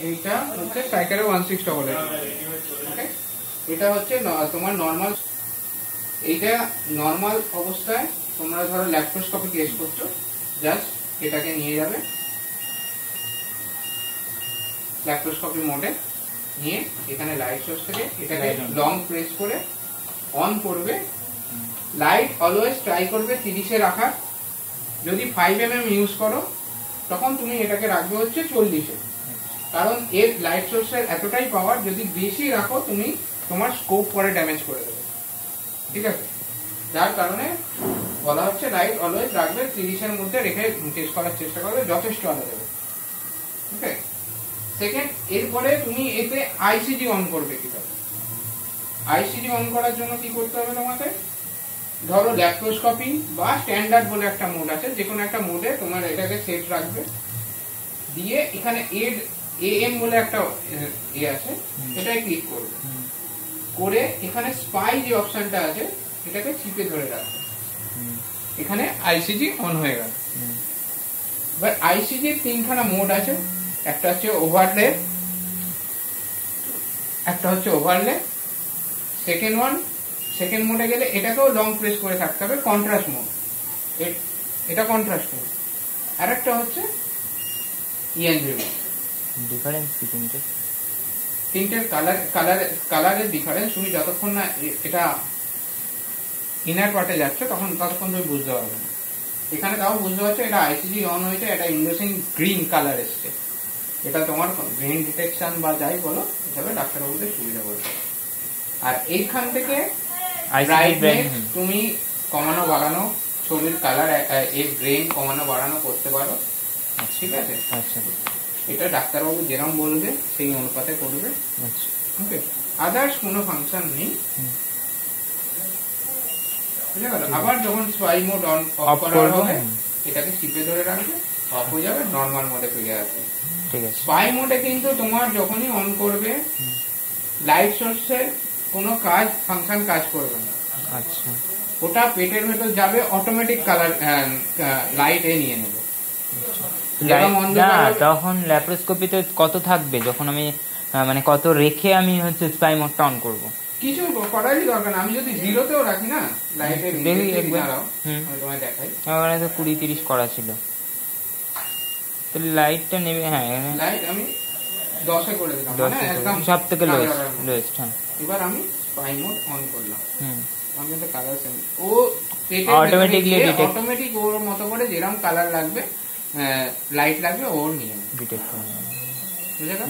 এইটা হচ্ছে স্ট্রাইকারের 16 ওকে। এটা হচ্ছে তোমার নর্মাল, এইটা নর্মাল অবস্থায় তোমরা ধরো ল্যাপ্রোস্কোপি কেস করছো, জাস্ট এটাকে নিয়ে যাবে ল্যাপ্রোস্কোপি মোডে, নিয়ে এখানে লাইট সোর্স থেকে এটাকে লং প্রেস করে অন করবে। লাইট অলওয়েজ ট্রাই করবে 30-এ রাখার। যদি 5mm ইউজ করো তখন তুমি এটাকে রাখবে হচ্ছে 40-এ, কারণ এর লাইট সোর্সের এতটাই পাওয়ার, যদি বেশি রাখো তুমি তোমার স্কোপ পরে ড্যামেজ করে দেবে, ঠিক আছে? যার কারণে বলা হচ্ছে লাইট অলওয়েজ রাখবে 30-এর মধ্যে রেখে টেস্ট করার চেষ্টা করবে, যথেষ্ট আলো দেবে, ওকে। সেকেন্ড, এরপরে তুমি এতে আইসিজি অন করবে কিভাবে? আইসিজি অন করার জন্য কি করতে হবে তোমাকে? ধরো ল্যাপ্রোস্কোপি বা স্ট্যান্ডার্ড বলে একটা মোড আছে, যে কোনো একটা মোডে তোমার এটাকে সেট রাখবে, দিয়ে এখানে এএম বলে একটা আছে, এটাই ক্লিক করবে, করে এখানে স্পাই যে অপশনটা আছে এটাকে চিপে ধরে রাখবে, এখানে আইসিজি অন হয়ে গেল। এবার আইসিজির 3খানা মোড আছে, একটা হচ্ছে ওভারলে, একটা হচ্ছে ওভারলে। সেকেন্ড মোডে গেলে এটাকেও লং প্রেস করে থাকতে হবে, কন্ট্রাস্ট মোড, এটা কন্ট্রাস্ট মোড। আর একটা হচ্ছে ইএনভি মোড। ডিফারেন্স কি তিনটের কালারের ডিফারেন্স তুমি যতক্ষণ না এটা ইনার পার্টে যাচ্ছে ততক্ষণ তুমি বুঝতে পারবে না। এখানে তাও বুঝতে পারছো এটা আইসিজি অন হয়েছে, এটা ইন্ডোসিন গ্রিন কালার এসছে, এটা তোমার ব্রেন ডিটেকশন বা যাই বলো হিসাবে ডাক্তারবাবুদের সুবিধা করবে। আর এইখান থেকে ব্রাইটনেস তুমি কমানো বাড়ানো, ছবির কালার এই গ্রেন কমানো বাড়ানো করতে পারো, ঠিক আছে? আচ্ছা, এটা ডাক্তারবাবু যেরকম বলবে সেই অনুপাতে করবে, আচ্ছা, ওকে। আদার্স কোনো ফাংশন নেই, বুঝে গেল? আবার যখন স্পাই মোড অফ করা হবে এটাকে চিপে ধরে রাখবে, অফ হয়ে যাবে, নর্মাল মোডে ফিরে আসবে, ঠিক আছে? স্পাই মোডে কিন্তু তোমার যখনই অন করবে লাইট সোর্সের কোনো ফাংশন কাজ করবে না। আচ্ছা, ওটা পেটের ভেতর যাবে, অটোমেটিক কালার লাইট নিয়ে নেবে। তখন ল্যাপ্রোস্কোপিতে কত থাকবে যখন আমি মানে কত রেখে আমি হচ্ছে স্পাই মোডটা অন করব? কিছু করারই দরকার না, আমি যদি 0-তেও রাখি না লাইটে, দেখি একবার তোমায় দেখাই। আমার তো 20-30 করা ছিল, তো লাইটটা নেবে। হ্যাঁ, লাইট আমি 10-এ করে দিলাম, মানে একদম সবথেকে লোয়েস্ট। হ্যাঁ, এবার আমি স্পাই মোড অন করলাম, আমি তো কালার সেম, ও অটোমেটিক ওর মতো করে যেরকম কালার লাগবে, লাইট লাগবে, ওর নিয়ে ডিটেক্ট করে, বুঝে গেল?